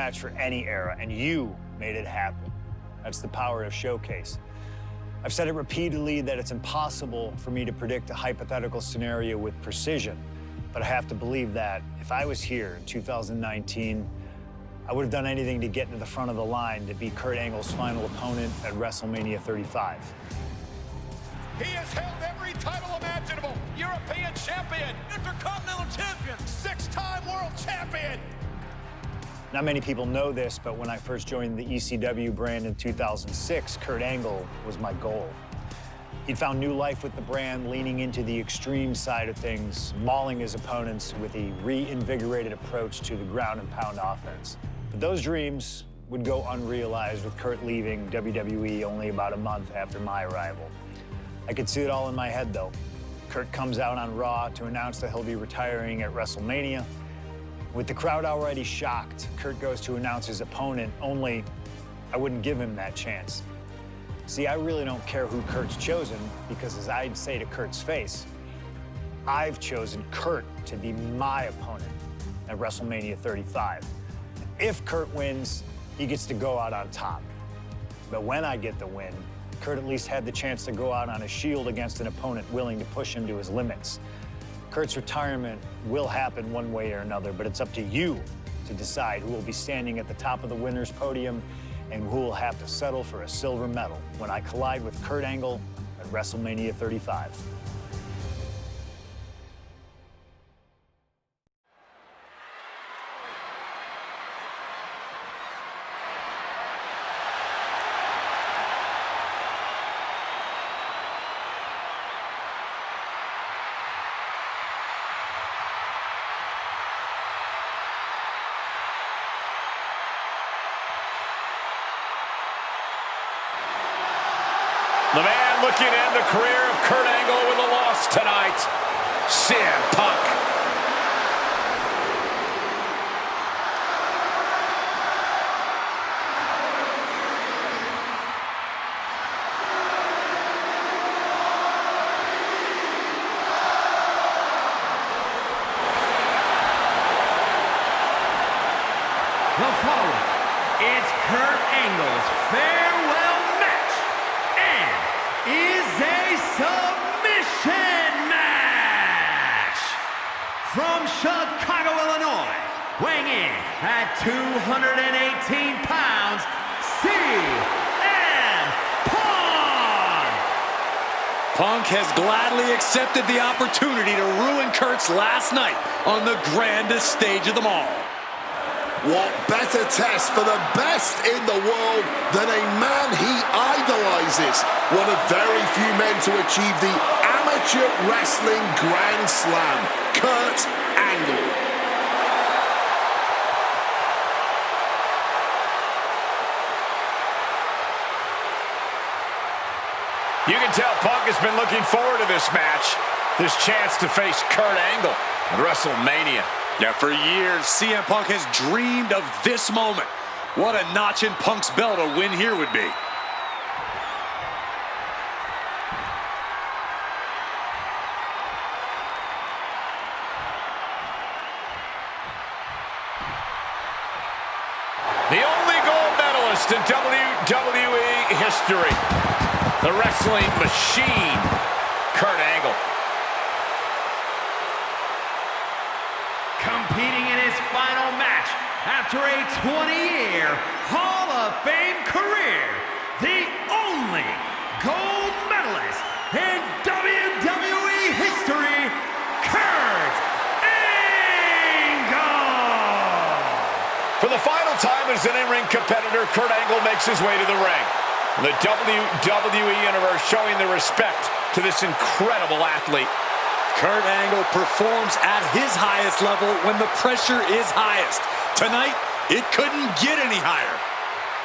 match for any era, and you made it happen. That's the power of Showcase. I've said it repeatedly that it's impossible for me to predict a hypothetical scenario with precision, but I have to believe that if I was here in 2019, I would have done anything to get to the front of the line to beat Kurt Angle's final opponent at WrestleMania 35. He has held every title imaginable. European champion, Intercontinental champion, 6-time world champion. Not many people know this, but when I first joined the ECW brand in 2006, Kurt Angle was my goal. He'd found new life with the brand, leaning into the extreme side of things, mauling his opponents with a reinvigorated approach to the ground and pound offense. But those dreams would go unrealized with Kurt leaving WWE only about a month after my arrival. I could see it all in my head, though. Kurt comes out on Raw to announce that he'll be retiring at WrestleMania. With the crowd already shocked, Kurt goes to announce his opponent, only I wouldn't give him that chance. See, I really don't care who Kurt's chosen, because as I'd say to Kurt's face, I've chosen Kurt to be my opponent at WrestleMania 35. If Kurt wins, he gets to go out on top. But when I get the win, Kurt at least had the chance to go out on a shield against an opponent willing to push him to his limits. Kurt's retirement will happen one way or another, but it's up to you to decide who will be standing at the top of the winner's podium and who will have to settle for a silver medal when I collide with Kurt Angle at WrestleMania 35. The man looking to end the career of Kurt Angle with a loss tonight, CM Punk. The following is Kurt Angle's farewell match and is a submission match. From Chicago, Illinois, weighing in at 218 pounds, CM Punk. Punk has gladly accepted the opportunity to ruin Kurt's last night on the grandest stage of them all. What better test for the best in the world than a man he idolizes? One of very few men to achieve the amateur wrestling Grand Slam, Kurt Angle. You can tell Punk has been looking forward to this match, this chance to face Kurt Angle at WrestleMania. Yeah, for years, CM Punk has dreamed of this moment. What a notch in Punk's belt a win here would be. The only gold medalist in WWE history, the wrestling machine, Kurt Angle. Competing in his final match after a 20-year Hall of Fame career, the only gold medalist in WWE history, Kurt Angle! For the final time as an in-ring competitor, Kurt Angle makes his way to the ring. The WWE Universe showing their respect to this incredible athlete. Kurt Angle performs at his highest level when the pressure is highest. Tonight, it couldn't get any higher.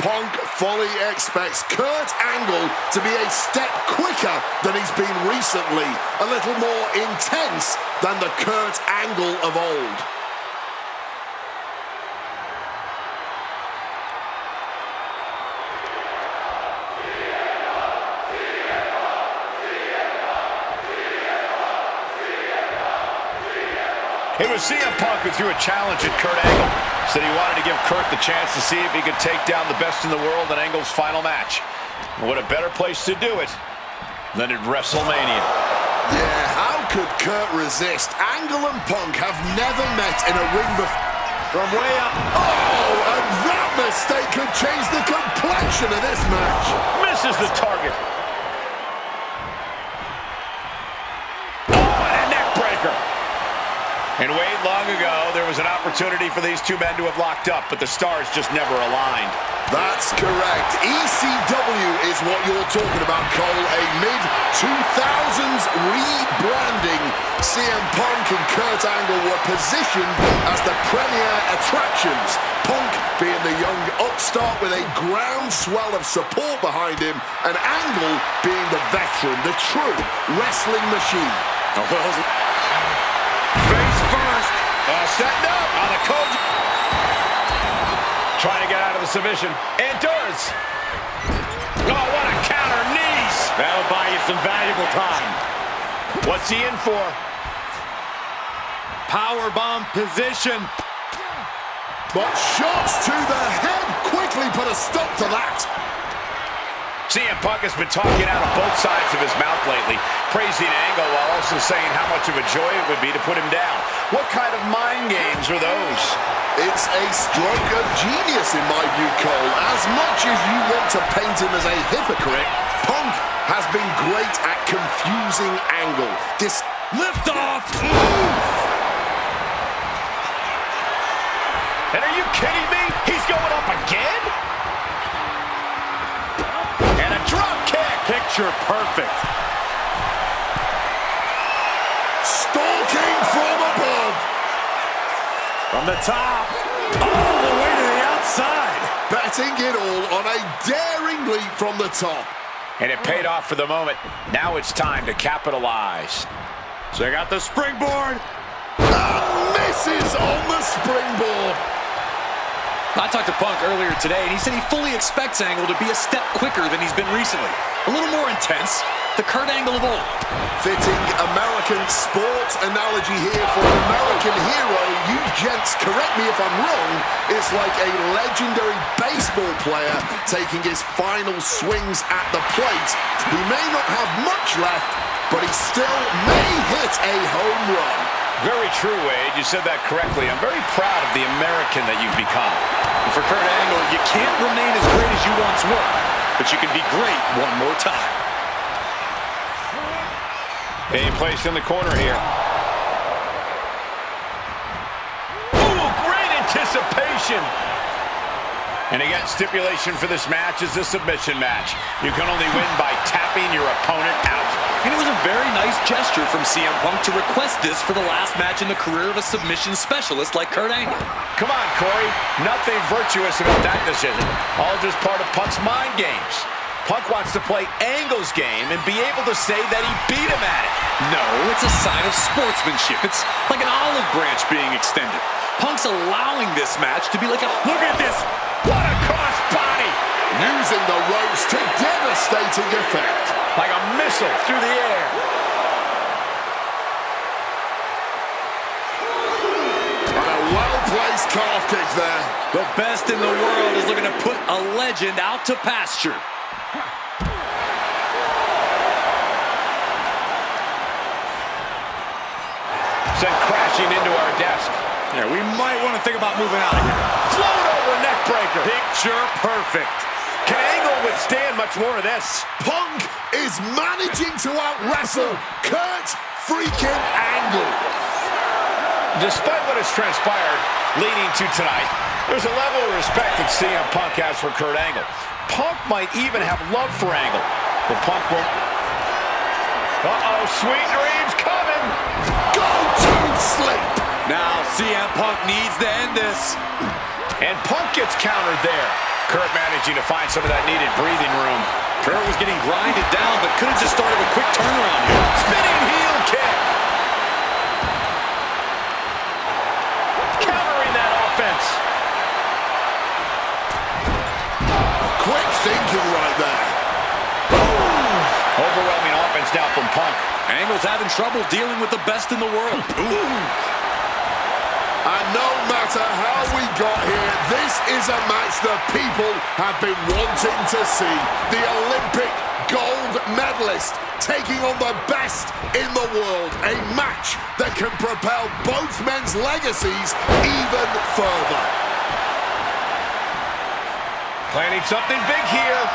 Punk fully expects Kurt Angle to be a step quicker than he's been recently, a little more intense than the Kurt Angle of old. It was CM Punk who threw a challenge at Kurt Angle. Said he wanted to give Kurt the chance to see if he could take down the best in the world in Angle's final match. And what a better place to do it than at Wrestlemania. Yeah, how could Kurt resist? Angle and Punk have never met in a ring before. From way up. Oh, and that mistake could change the complexion of this match. Misses the target. Oh, and a neck breaker. And Wade, long ago, there was an opportunity for these two men to have locked up, but the stars just never aligned. That's correct. ECW is what you're talking about, Cole. A mid-2000s rebranding. CM Punk and Kurt Angle were positioned as the premier attractions. Punk being the young upstart with a groundswell of support behind him, and Angle being the veteran, the true wrestling machine. Face first. Setting up on the coach. Trying to get out of the submission. And does. Oh, what a counter. Knees. That'll buy you some valuable time. What's he in for? Powerbomb position. But shots to the head quickly put a stop to that. CM Punk has been talking out of both sides of his mouth lately, praising Angle while also saying how much of a joy it would be to put him down. What kind of mind games are those? It's a stroke of genius in my view, Cole. As much as you want to paint him as a hypocrite, Punk has been great at confusing Angle. This lift off. And are you kidding me? He's going up again? And a drop kick. Picture perfect. Stalking from above. From the top. All the way to the outside. Betting it all on a daring leap from the top. And it paid off for the moment. Now it's time to capitalize. Check out the springboard. And misses on the springboard. I talked to Punk earlier today, and he said he fully expects Angle to be a step quicker than he's been recently. A little more intense. The Kurt Angle of old. Fitting American sports analogy here for an American hero. You gents, correct me if I'm wrong, is like a legendary baseball player taking his final swings at the plate. He may not have much left, but he still may hit a home run. Very true, Wade. You said that correctly. I'm very proud of the American that you've become. And for Kurt Angle, you can't remain as great as you once were, but you can be great one more time. Being placed in the corner here. Ooh, great anticipation. And again, stipulation for this match is a submission match. You can only win by tapping your opponent out. And it was a very nice gesture from CM Punk to request this for the last match in the career of a submission specialist like Kurt Angle. Come on, Corey. Nothing virtuous about that decision. All just part of Punk's mind games. Punk wants to play Angle's game and be able to say that he beat him at it. No, it's a sign of sportsmanship. It's like an olive branch being extended. Punk's allowing this match to be like a... Look at this. What a cross body. Using the ropes to devastating effect. Like a missile through the air. And a well-placed calf kick there. The best in the world is looking to put a legend out to pasture. Sent crashing into our desk. Yeah, we might want to think about moving out of here. Float over neck breaker. Picture perfect. Can Angle withstand much more of this? Punk is managing to out-wrestle Kurt freaking Angle. Despite what has transpired leading to tonight, there's a level of respect that CM Punk has for Kurt Angle. Punk might even have love for Angle, but Punk won't. Uh-oh, sweet dreams coming. Go to sleep. Now CM Punk needs to end this. And Punk gets countered there. Kurt managing to find some of that needed breathing room. Kurt was getting grinded down, but could have just started a quick turnaround here. Spinning heel kick. Countering that offense. Quick thinking right there. Overwhelming offense now from Punk. Angle's having trouble dealing with the best in the world. Ooh. And no matter how we got here, this is a match the people have been wanting to see. The Olympic Gold Medalist taking on the best in the world. A match that can propel both men's legacies even further. Planning something big here.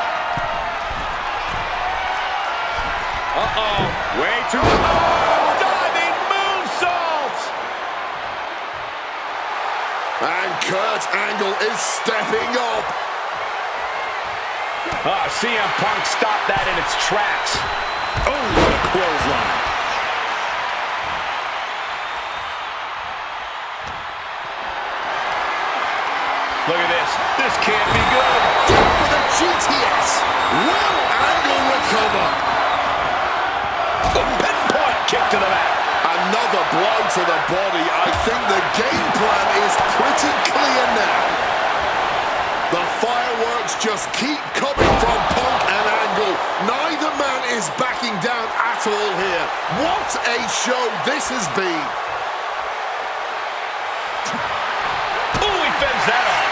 Uh-oh. Way too low. Diving moonsault. And Kurt Angle is stepping up. CM Punk stopped that in its tracks. Oh, what a clothesline. Look at this. This can't be good. Down with a GTS. Will Angle recover? The pinpoint kick to the back. Another blow to the body. I think the game plan is pretty clear now. The fireworks just keep coming from Punk and Angle. Neither man is backing down at all here. What a show this has been. Oh, he fends that off.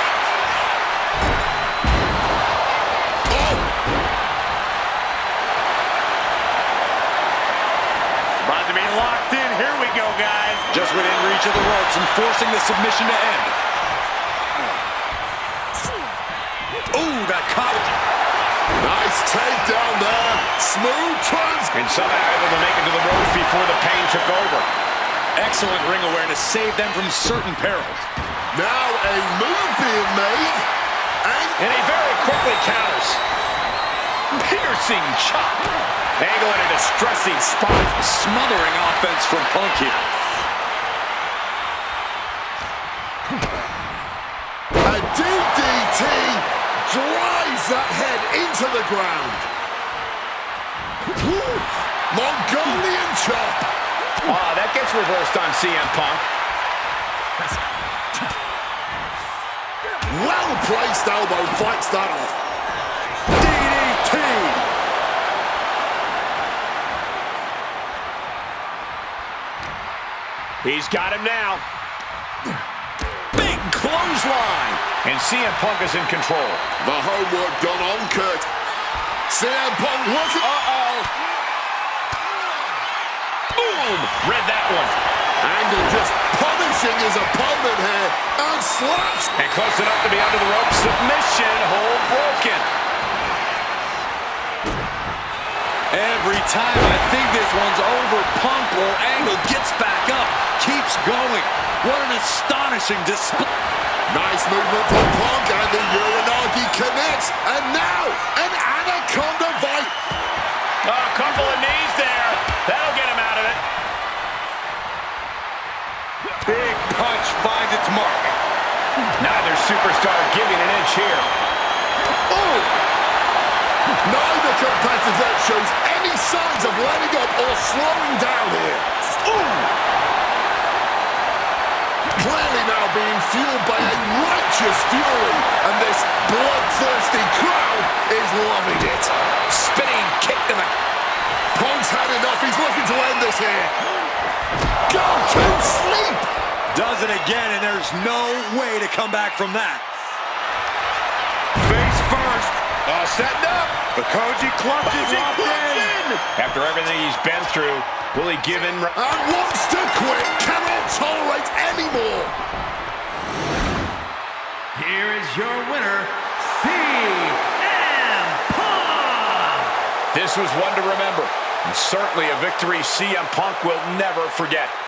About to be locked in. Here we go, guys. Just within reach of the ropes and forcing the submission to end. Ooh, that caught. Nice takedown there. Smooth trans. And somehow able to make it to the ropes before the pain took over. Excellent ring awareness saved them from certain perils. Now a move being made. And he very quickly counters. Piercing chop. Angle in a distressing spot. Smothering offense from Punk here. A DDT drives that head into the ground. Woo. Mongolian chop. That gets reversed on CM Punk. Well-placed elbow fights that off. DDT. He's got him now. Big clothesline. And CM Punk is in control. The homework done on Kurt. CM Punk looking. Boom! Read that one. Angle just punishing his opponent here. And slaps. And close enough to be under the rope. Submission. Hold broken. Every time I think this one's over, Punk or Angle gets back up, keeps going. What an astonishing display. Nice movement from Punk, and the Uranagi connects. And now, an Anaconda Vice. A couple of knees there. That'll get him out of it. Big punch finds its mark. Neither superstar giving an inch here. Oh! Neither competitor shows any signs of letting up or slowing down here. Ooh! Clearly now being fueled by a righteous fury, and this bloodthirsty crowd is loving it. Spinning kick to the... Punk's had enough. He's looking to end this here. Go to sleep. Does it again, and there's no way to come back from that. Face first. Setting up. The Koji clutch is locked in. After everything he's been through, will he give in? And wants to quit. Cannot tolerate anymore. Here is your winner, CM Punk. This was one to remember. And certainly a victory CM Punk will never forget.